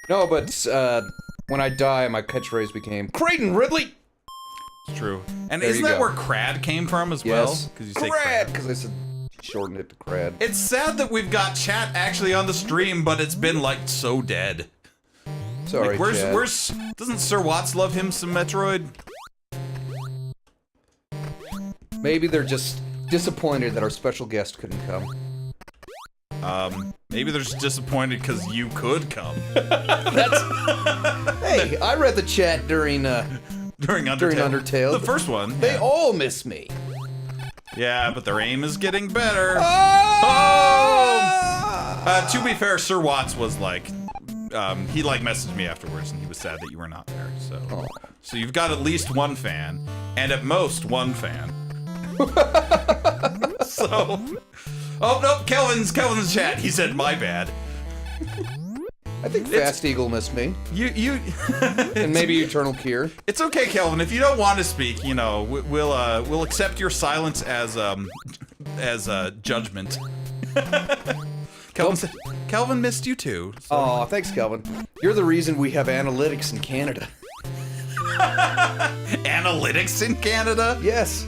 No, but when I die, my catchphrase became Creighton Ridley. It's true. And isn't that where Crad came from as well? Because you say Crad. Because I said shortened it to Crad. It's sad that we've got chat actually on the stream, but it's been like so dead. Sorry, like, where's doesn't Sir Watts love him some Metroid? Maybe they're just disappointed that our special guest couldn't come. Maybe they're just disappointed because you could come. Hey, I read the chat during Undertale. The first one. They all miss me. Yeah, but their aim is getting better. Oh! To be fair, Sir Watts was like, he like messaged me afterwards, and he was sad that you were not there. So you've got at least one fan, and at most one fan. So, oh no, Kelvin's chat. He said my bad. I think Fast Eagle missed me. You and maybe Eternal Cure. It's okay, Kelvin. If you don't want to speak, you know, we'll accept your silence as judgment. Kelvin missed you too. So. Oh, thanks, Kelvin. You're the reason we have analytics in Canada. Analytics in Canada? Yes.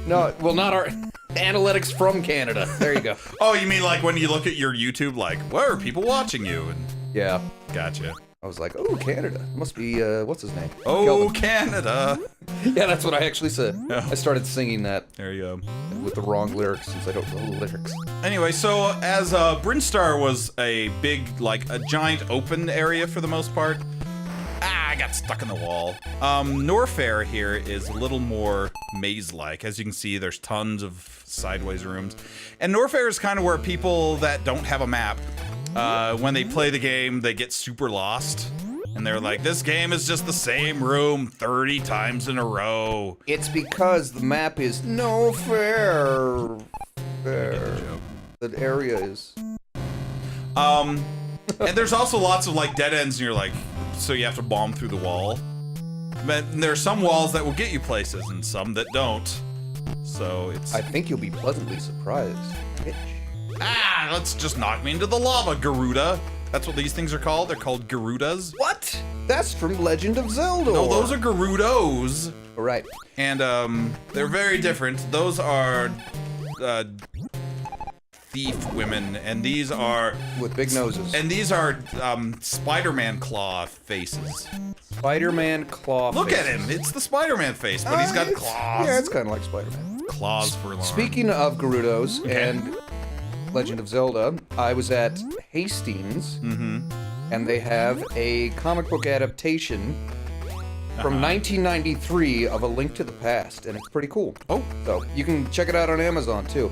No, well, not our analytics from Canada. There you go. Oh, you mean like when you look at your YouTube, like, where are people watching you? And yeah. Gotcha. I was like, oh, Canada. Must be, what's his name? Oh, Kelvin. Canada. Yeah, that's what I actually said. Yeah. I started singing that. There you go. With the wrong lyrics, since I don't know the lyrics. Anyway, so as Brinstar was a big, like, a giant open area for the most part. I got stuck in the wall. Norfair here is a little more maze-like. As you can see, there's tons of sideways rooms. And Norfair is kind of where people that don't have a map, when they play the game, they get super lost. And they're like, this game is just the same room 30 times in a row. It's because the map is no fair. The area is. And there's also lots of like dead ends, and you're like, so you have to bomb through the wall. But there are some walls that will get you places, and some that don't. So it's. I think you'll be pleasantly surprised. Bitch. Ah, let's just knock me into the lava, Garuda. That's what these things are called. They're called Garudas. What? That's from Legend of Zelda. No, those are Garudos. All right. And they're very different. Those are thief women, and these are with big noses. And these are Spider-Man claw faces. Spider-Man claw. Look at him. It's the Spider-Man face, but he's got claws. Yeah, it's kind of like Spider-Man. Claws for long. Speaking of Garudos and Legend of Zelda, I was at Hastings, and they have a comic book adaptation from 1993 of A Link to the Past, and it's pretty cool. Oh. So you can check it out on Amazon, too.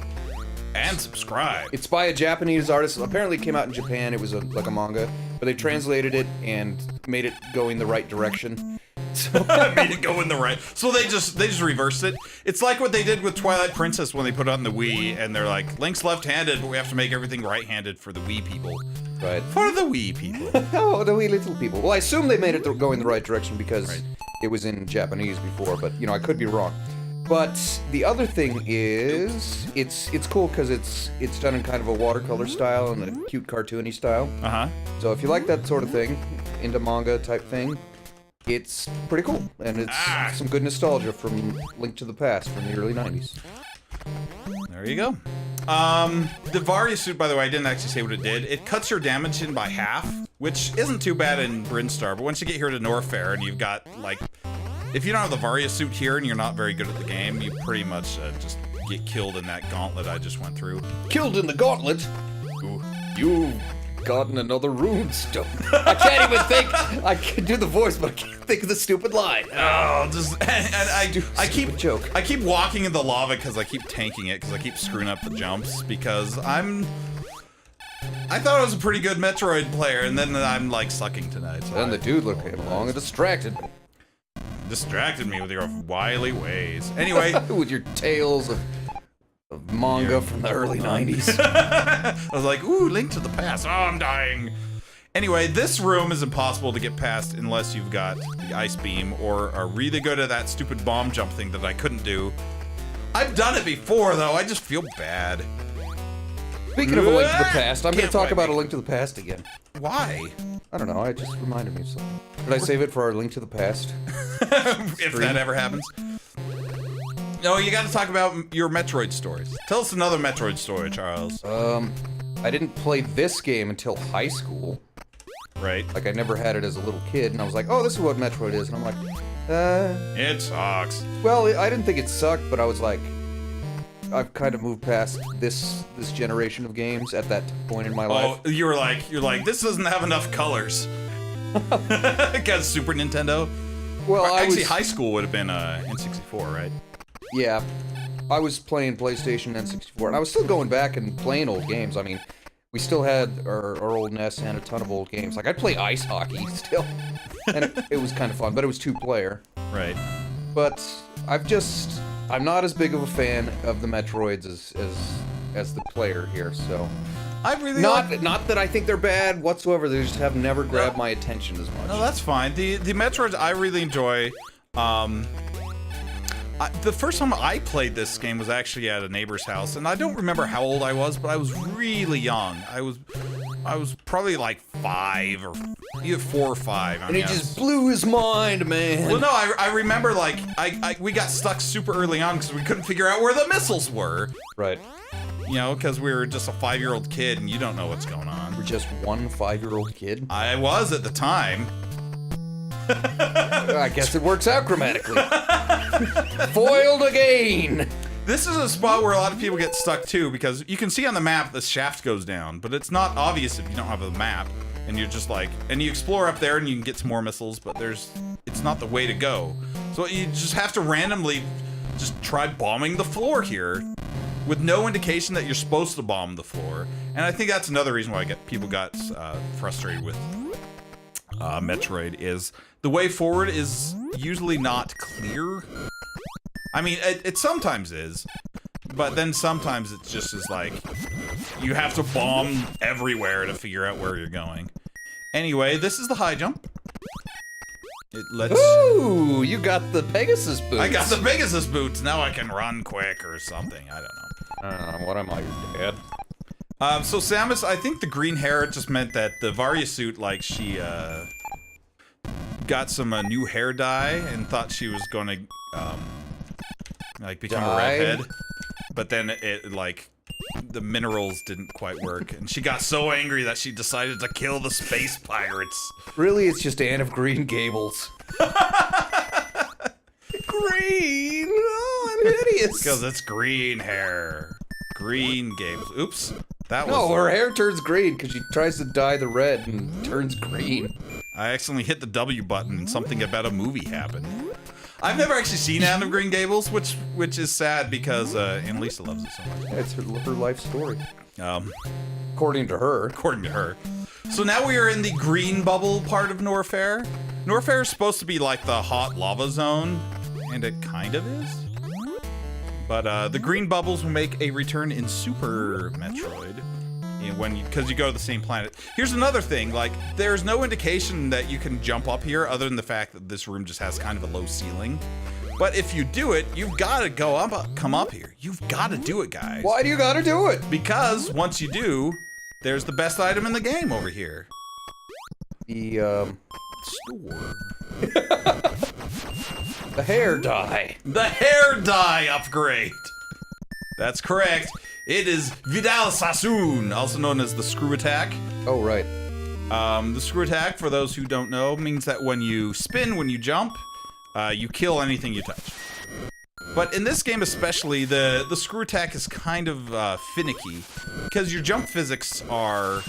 And subscribe. It's by a Japanese artist. Apparently it came out in Japan. It was like a manga, but they translated it and made it go in the right direction. So made it go in the right. So they just reversed it. It's like what they did with Twilight Princess when they put it on the Wii, and they're like, Link's left-handed, but we have to make everything right-handed for the Wii people. Right. For the Wii people. Oh, the wee little people. Well, I assume they made it go in the right direction because it was in Japanese before, but you know, I could be wrong. But the other thing is, it's cool because it's done in kind of a watercolor style and a cute cartoony style. So if you like that sort of thing, into manga type thing, it's pretty cool, and it's some good nostalgia from Link to the Past from the early 90s. There you go. The Varia suit, by the way, I didn't actually say what it did. It cuts your damage in by half, which isn't too bad in Brinstar, but once you get here to Norfair and you've got, like, if you don't have the Varia suit here and you're not very good at the game, you pretty much just get killed in that gauntlet I just went through. Killed in the gauntlet? Ooh. You've gotten another rune stone. I can't even think. I can do the voice, but I can't think of the stupid line. Oh, just I keep joke. I keep walking in the lava because I keep tanking it because I keep screwing up the jumps because I thought I was a pretty good Metroid player, and then I'm like sucking tonight. So then the Doodler came along and distracted me. Distracted me with your wily ways. Anyway, with your tales of manga from the early 90s. I was like, ooh, Link to the Past. Oh, I'm dying. Anyway, this room is impossible to get past unless you've got the ice beam or are really good at that stupid bomb jump thing that I couldn't do. I've done it before, though. I just feel bad. Speaking of A Link to the Past, I'm going to talk about A Link to the Past again. Why? I don't know, it just reminded me of something. Did I save it for our Link to the Past? If that ever happens. No, you gotta talk about your Metroid stories. Tell us another Metroid story, Charles. I didn't play this game until high school. Right. Like, I never had it as a little kid, and I was like, oh, this is what Metroid is. And I'm like, It sucks. well, I didn't think it sucked, but I was like, I've kind of moved past this generation of games at that point in my life. Oh, you're like, this doesn't have enough colors. Because Super Nintendo. Well, Actually, high school would have been N64, right? Yeah, I was playing PlayStation N64, and I was still going back and playing old games. I mean, we still had our old NES and a ton of old games. Like, I'd play ice hockey still, and it was kind of fun, but it was 2-player. Right. But I'm not as big of a fan of the Metroids as the player here, so... I really not that I think they're bad whatsoever, they just have never grabbed my attention as much. No, that's fine. The Metroids I really enjoy. The first time I played this game was actually at a neighbor's house, and I don't remember how old I was, but I was really young. I was probably like 5 or either 4 or 5. And it just blew his mind, man. Well, no, I remember like we got stuck super early on because we couldn't figure out where the missiles were. Right. You know, because we were just a 5-year-old kid and you don't know what's going on. We're just one 5-year-old kid? I was at the time. I guess it works out grammatically. Foiled again! This is a spot where a lot of people get stuck too, because you can see on the map the shaft goes down, but it's not obvious if you don't have a map. And you're just like, and you explore up there and you can get some more missiles, but it's not the way to go. So you just have to randomly just try bombing the floor here with no indication that you're supposed to bomb the floor. And I think that's another reason why people got frustrated with Metroid, is the way forward is usually not clear. I mean, it sometimes is, but then sometimes it's just as like, you have to bomb everywhere to figure out where you're going. Anyway, this is the high jump. It lets... Ooh, you got the Pegasus boots. I got the Pegasus boots. Now I can run quick or something. I don't know. What am I, your dad? So Samus, I think the green hair just meant that the Varia suit, like, she, got some new hair dye and thought she was gonna, like, become a redhead. But then it, like, the minerals didn't quite work, and she got so angry that she decided to kill the space pirates. Really, it's just Anne of Green Gables. Green! Oh, I'm hideous! Because it's green hair. Green Gables. Oops. That was... No, her hair turns green because she tries to dye the red and turns green. I accidentally hit the W button and something about a movie happened. I've never actually seen Anne of Green Gables, which is sad because Annalisa loves it so much. It's her life story. According to her. So now we are in the green bubble part of Norfair. Norfair is supposed to be like the hot lava zone, and it kind of is. But the green bubbles will make a return in Super Metroid, because you go to the same planet. Here's another thing, like, there's no indication that you can jump up here other than the fact that this room just has kind of a low ceiling. But if you do it, you've got to come up here. You've got to do it, guys. Why do you got to do it? Because once you do, there's the best item in the game over here. The, store. The hair dye. The hair dye upgrade. That's correct. It is Vidal Sassoon, also known as the screw attack. Oh, right. The screw attack, for those who don't know, means that when you spin, when you jump, you kill anything you touch. But in this game especially, the screw attack is kind of finicky, because your jump physics are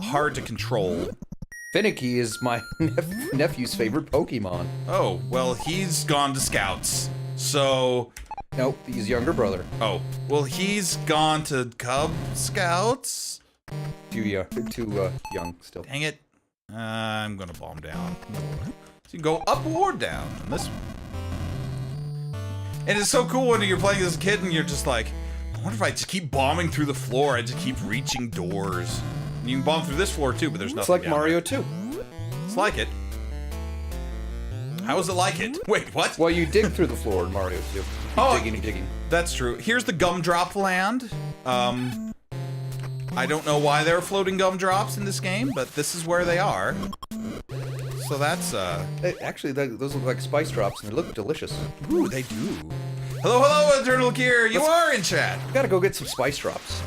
hard to control. Finicky is my nephew's favorite Pokemon. Oh, well, he's gone to Scouts, so... Nope, he's younger brother. Oh, well, he's gone to Cub Scouts? Too young still. Dang it. I'm gonna bomb down. So you can go up or down on this one. And it's so cool when you're playing as a kid and you're just like, I wonder if I just keep bombing through the floor, I just keep reaching doors. And you can bomb through this floor too, but there's nothing. It's like Mario 2. It's like it. How is it like it? Wait, what? Well, you dig through the floor in Mario 2. Digging. That's true. Here's the gumdrop land. I I don't know why there are floating gumdrops in this game, but this is where they are. So that's, Actually, those look like spice drops, and they look delicious. Ooh, they do. Hello, Eternal Gear. You are in chat. Gotta go get some spice drops.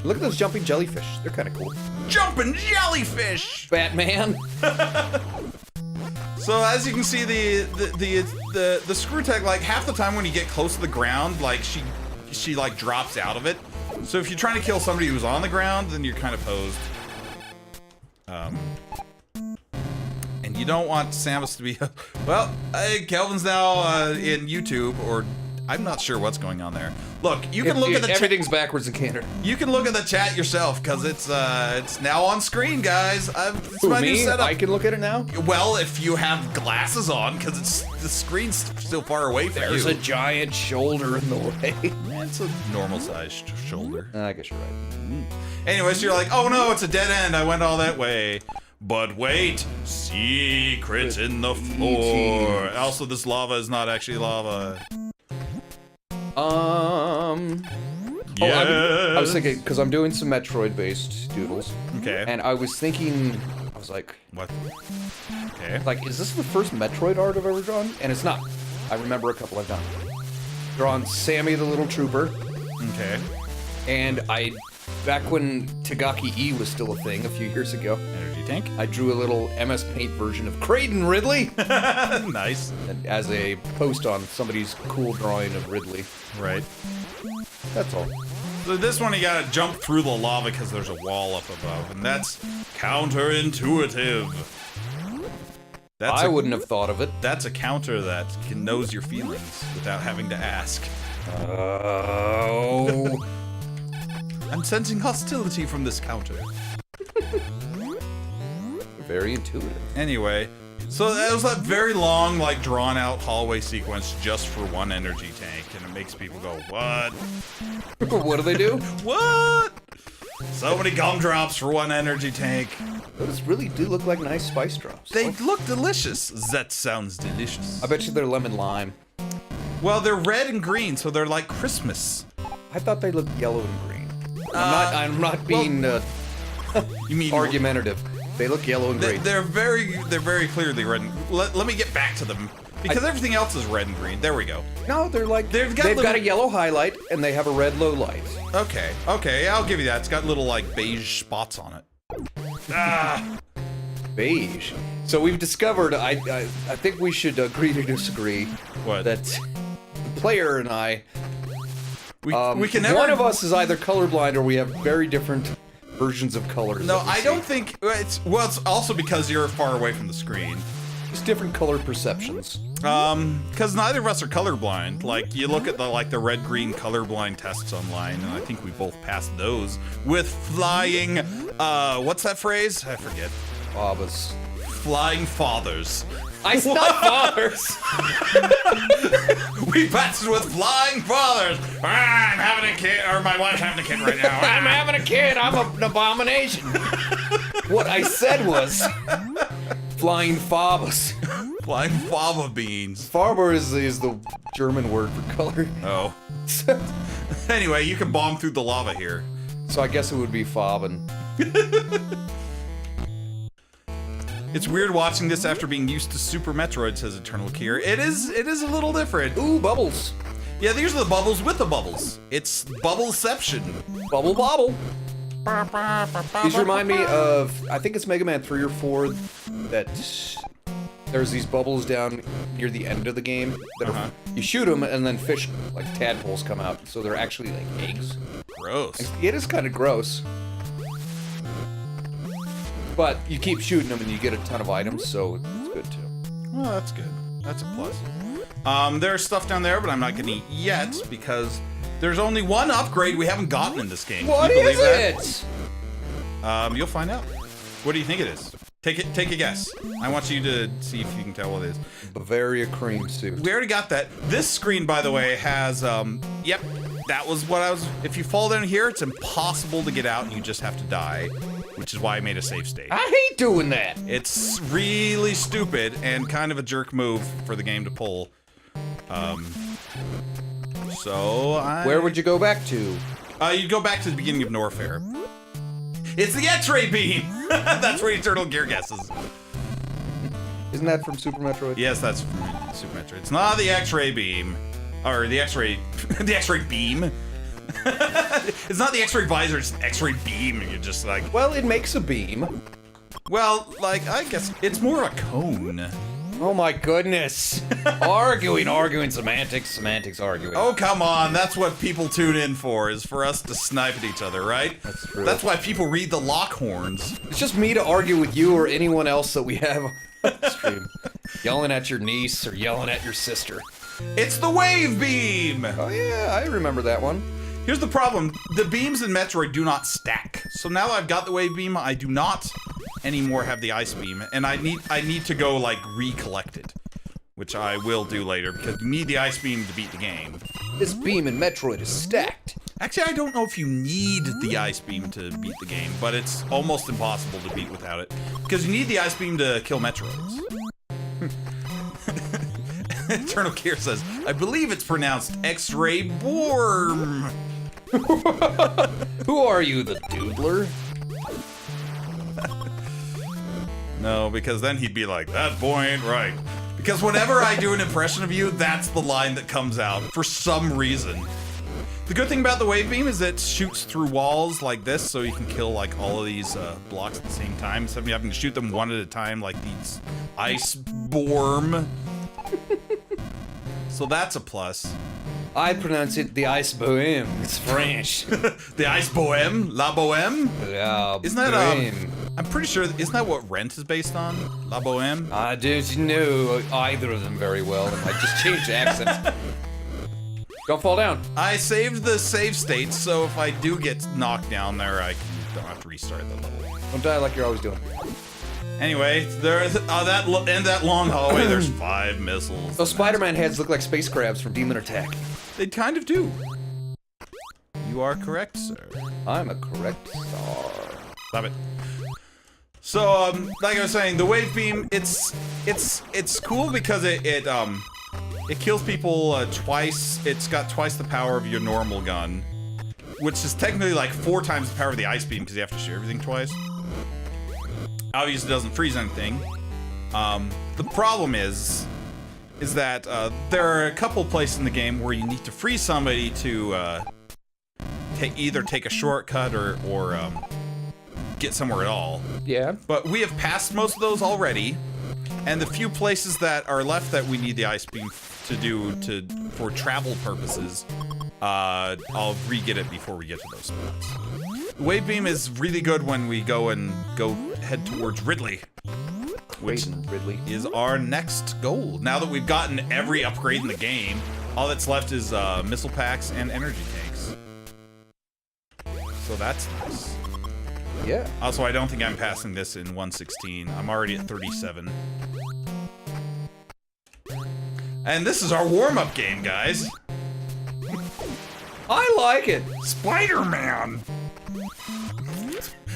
Look at those jumping jellyfish. They're kind of cool. Jumping jellyfish. Batman. So as you can see, the screw tech, like half the time when you get close to the ground, like she like drops out of it. So if you're trying to kill somebody who's on the ground, then you're kind of posed. And you don't want Samus to be. Well, Kelvin's now in YouTube, or I'm not sure what's going on there. Look, you can look at the everything's backwards in Canada. You can look at the chat yourself because it's now on screen, guys. It's my new setup. I can look at it now. Well, if you have glasses on, because the screen's still far away from you. There's a giant shoulder in the way. It's a normal-sized shoulder. I guess you're right. Anyways, you're like, oh no, it's a dead end. I went all that way. But wait, secret in the floor. Also, this lava is not actually lava. I was thinking, because I'm doing some Metroid-based doodles. Okay. And I was thinking, I was like, what? Okay. Like, is this the first Metroid art I've ever drawn? And it's not. I remember a couple I've done. Drawn Sammy the Little Trooper. Okay. And back when Tagaki E was still a thing a few years ago. Energy tank. I drew a little MS Paint version of Creighton Ridley. Nice. And as a post on somebody's cool drawing of Ridley. Right. That's all. So this one you gotta jump through the lava because there's a wall up above, and that's counterintuitive. I wouldn't have thought of it. That's a counter that knows your feelings without having to ask. Oh. I'm sensing hostility from this counter. Very intuitive. Anyway, so that was that very long, like, drawn-out hallway sequence just for one energy tank, and it makes people go, what? What do they do? What? So many gumdrops for one energy tank. Those really do look like nice spice drops. They look delicious. That sounds delicious. I bet you they're lemon lime. Well, they're red and green, so they're like Christmas. I thought they looked yellow and green. I'm not being you mean argumentative. They look yellow and green. They're very clearly red. Let me get back to them because everything else is red and green. There we go. No, they're like they've got a yellow highlight and they have a red low light. Okay, I'll give you that. It's got little like beige spots on it. Beige. So we've discovered. I think we should agree to disagree. What? That the player and I. We can never. One of us is either colorblind or we have very different versions of colors. No, I don't think it's. Well, it's also because you're far away from the screen. Just different color perceptions. Because neither of us are colorblind. Like, you look at the red-green colorblind tests online, and I think we both passed those with flying. What's that phrase? I forget. Fathers. Flying fathers. I said fathers. We passed with flying fathers. I'm having a kid, or my wife's having a kid right now. I'm having a kid. I'm an abomination. What I said was flying fathers. Flying fava beans. Farber is the German word for color. Oh. Anyway, you can bomb through the lava here. So I guess it would be Faben. It's weird watching this after being used to Super Metroid, says Eternal Gear. It is a little different. Ooh, bubbles. Yeah, these are the bubbles with the bubbles. It's bubbleception. Bubble bobble. These remind me of, I think it's Mega Man 3 or 4, that there's these bubbles down near the end of the game that are, you shoot them and then fish, like tadpoles, come out. So they're actually like eggs. Gross. It is kind of gross. But you keep shooting them and you get a ton of items, so it's good too. Well, that's good. That's a plus. There's stuff down there, but I'm not gonna eat yet because there's only one upgrade we haven't gotten in this game. What Can you is believe it? that? You'll find out. What do you think it is? Take a guess. I want you to see if you can tell what it is. Bavaria cream soup. We already got that. This screen, by the way, has, yep, that was what I was, if you fall down here, it's impossible to get out and you just have to die, which is why I made a save state. I hate doing that. It's really stupid and kind of a jerk move for the game to pull. Where would you go back to? You'd go back to the beginning of Norfair. It's the X-ray beam! That's where Eternal Gear guesses. Isn't that from Super Metroid? Yes, that's from Super Metroid. It's not the X-ray beam. Or the X-ray... the X-ray beam. It's not the X-ray visor, it's the X-ray beam, and you're just like... Well, it makes a beam. Well, like, I guess it's more a cone. Oh my goodness. arguing, semantics, arguing. Oh, come on, that's what people tune in for, is for us to snipe at each other, right? That's true. That's why people read the Lockhorns. It's just me to argue with you or anyone else that we have on the stream. Yelling at your niece or yelling at your sister. It's the wave beam! Oh yeah, I remember that one. Here's the problem. The beams in Metroid do not stack. So now I've got the wave beam, I do not anymore have the ice beam, and I need to go, like, recollect it. Which I will do later, because you need the ice beam to beat the game. This beam in Metroid is stacked. Actually, I don't know if you need the ice beam to beat the game, but it's almost impossible to beat without it. Because you need the ice beam to kill Metroids. Eternal Gear says, I believe it's pronounced X-ray Borm. Who are you, the Doodler? No, because then he'd be like, that boy ain't right. Because whenever I do an impression of you, that's the line that comes out, for some reason. The good thing about the wave beam is it shoots through walls like this, so you can kill like all of these blocks at the same time, instead of having to shoot them one at a time like these ice borm. So that's a plus. I pronounce it the ice bohème. It's French. The ice bohème? La bohème? La Isn't that, bohème. I'm pretty sure, isn't that what Rent is based on? La bohème? I don't know either of them very well. I just changed accents. Don't fall down. I saved the save state, so if I do get knocked down there, I don't have to restart the level. Don't die like you're always doing. Anyway, there's that long hallway, there's 5 missiles. Those Spider-Man heads look like space crabs from Demon Attack. They kind of do. You are correct, sir. I'm a correct star. Stop it. So, like I was saying, the wave beam, it's cool because it kills people twice. It's got twice the power of your normal gun, which is technically like 4 times the power of the ice beam because you have to shoot everything twice. Obviously, it doesn't freeze anything. The problem is that there are a couple places in the game where you need to freeze somebody to either take a shortcut or get somewhere at all. Yeah. But we have passed most of those already, and the few places that are left that we need the ice beam to do for travel purposes, I'll re-get it before we get to those spots. The wave beam is really good when we go head towards Ridley, which is our next goal. Now that we've gotten every upgrade in the game, all that's left is missile packs and energy tanks. So that's nice. Yeah. Also, I don't think I'm passing this in 116. I'm already at 37. And this is our warm-up game, guys. I like it. Spider-Man!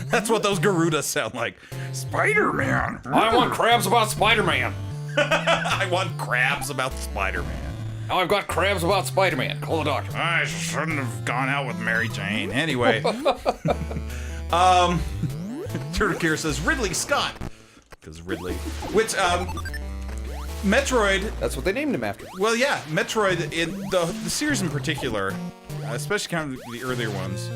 That's what those Garudas sound like. Spider-Man! I want crabs about Spider-Man. I want crabs about Spider-Man. Now I've got crabs about Spider-Man. Call the doctor. I shouldn't have gone out with Mary Jane. Anyway. Turtle Gear says Ridley Scott. Because Ridley. Which, Metroid... That's what they named him after. Well, yeah, Metroid, in the series in particular, especially kind of the earlier ones,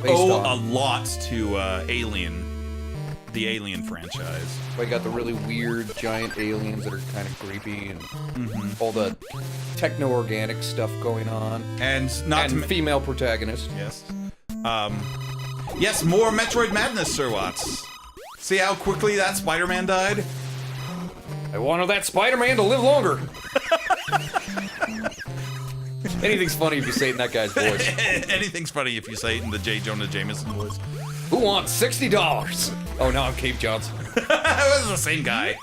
owe a lot to Alien, the Alien franchise. They got the really weird giant aliens that are kind of creepy and all the techno-organic stuff going on. And female protagonist. Yes. Yes, more Metroid madness, Sir Watts. See how quickly that Spider-Man died? I wanted that Spider-Man to live longer. Anything's funny if you say it in that guy's voice. Anything's funny if you say it in the J. Jonah Jameson voice. Who wants $60? Oh, now I'm Cave Johnson. It was the same guy.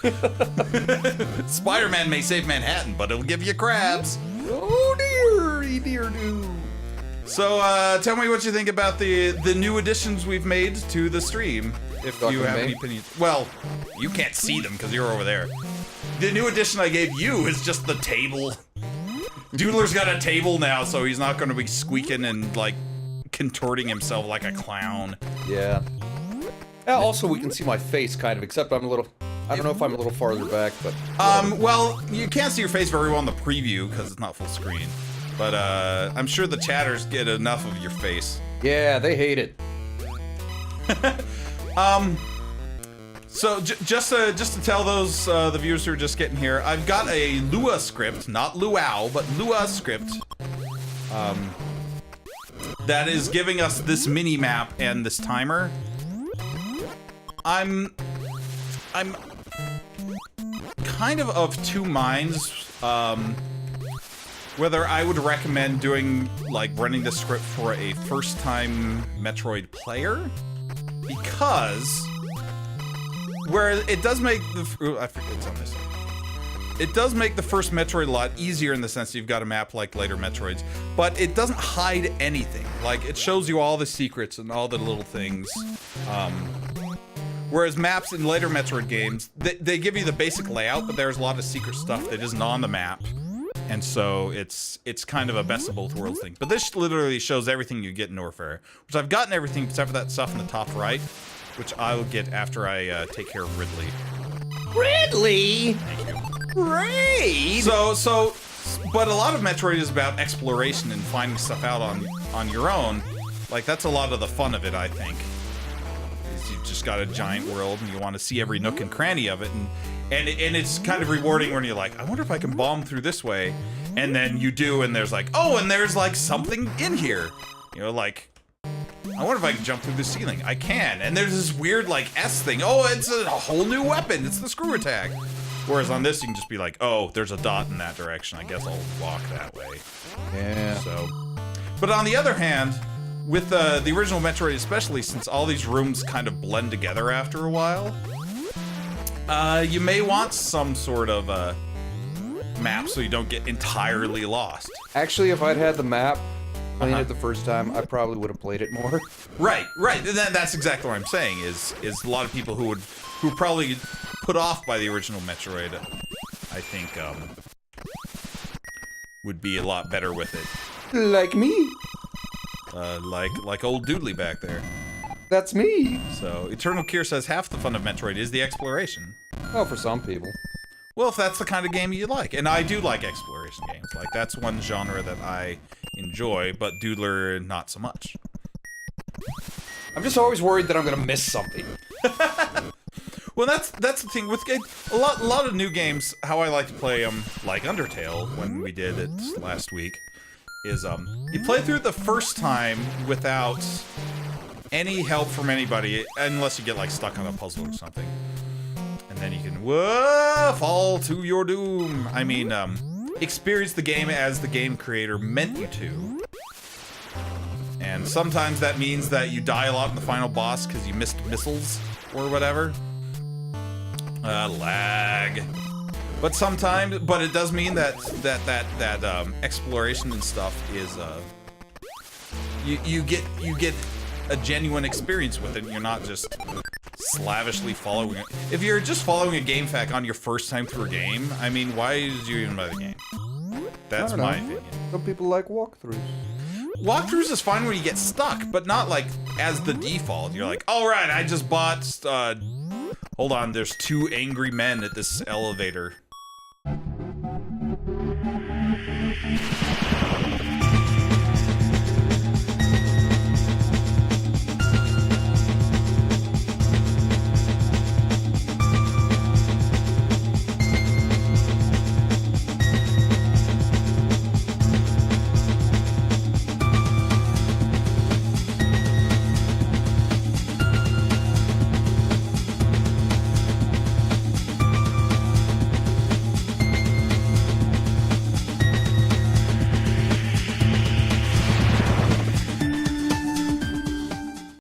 Spider-Man may save Manhattan, but it'll give you crabs. Oh dear, dear do. So, tell me what you think about the new additions we've made to the stream. If you have any opinions. Well, you can't see them because you're over there. The new addition I gave you is just the table. Doodler's got a table now, so he's not going to be squeaking and, like, contorting himself like a clown. Yeah. Also, we can see my face, kind of, except I'm a little... I don't know if I'm a little farther back, but... Well, you can't see your face very well in the preview, because it's not full screen. But, I'm sure the chatters get enough of your face. Yeah, they hate it. So, just to tell those, the viewers who are just getting here, I've got a Lua script, not Luau, but Lua script, that is giving us this mini-map and this timer. I'm kind of two minds, whether I would recommend doing, like, running the script for a first-time Metroid player, because where it does make the... I forget it's on this. It does make the first Metroid a lot easier in the sense that you've got a map like later Metroids, but it doesn't hide anything. Like, it shows you all the secrets and all the little things. Whereas maps in later Metroid games, they give you the basic layout, but there's a lot of secret stuff that isn't on the map. And so it's kind of a best of both worlds thing. But this literally shows everything you get in Norfair, which I've gotten everything except for that stuff in the top right, which I'll get after I take care of Ridley. Ridley? Thank you. Great! But a lot of Metroid is about exploration and finding stuff out on your own. Like, that's a lot of the fun of it, I think. Is you've just got a giant world and you want to see every nook and cranny of it, and it's kind of rewarding when you're like, I wonder if I can bomb through this way, and then you do, and there's like, oh, and there's like something in here. You know, like, I wonder if I can jump through the ceiling. I can, and there's this weird like S thing. Oh, it's a whole new weapon. It's the screw attack. Whereas on this, you can just be like, oh, there's a dot in that direction. I guess I'll walk that way. Yeah. So, but on the other hand, with the original Metroid, especially since all these rooms kind of blend together after a while, you may want some sort of map so you don't get entirely lost. Actually, if I'd had the map playing it the first time, I probably would have played it more. Right. And that's exactly what I'm saying. Is a lot of people who probably put off by the original Metroid, I think, would be a lot better with it. Like me. Like old Doodly back there. That's me. So, Eternal Kier says half the fun of Metroid is the exploration. Oh, for some people. Well, if that's the kind of game you like. And I do like exploration games. Like, that's one genre that I enjoy, but Doodler, not so much. I'm just always worried that I'm gonna miss something. Well, that's the thing with a lot of new games. How I like to play them, like Undertale, when we did it last week, is you play through it the first time without any help from anybody, unless you get like stuck on a puzzle or something, and then you can fall to your doom. I mean, experience the game as the game creator meant you to. And sometimes that means that you die a lot in the final boss because you missed missiles or whatever. Lag. But sometimes, but it does mean that exploration and stuff is you get a genuine experience with it. And you're not just slavishly following it. If you're just following a game fact on your first time through a game, I mean, why did you even buy the game? That's my opinion. Some people like walkthroughs. Walkthroughs is fine when you get stuck, but not like as the default. You're like, all right, I just bought. Hold on, there's 2 angry men at this elevator.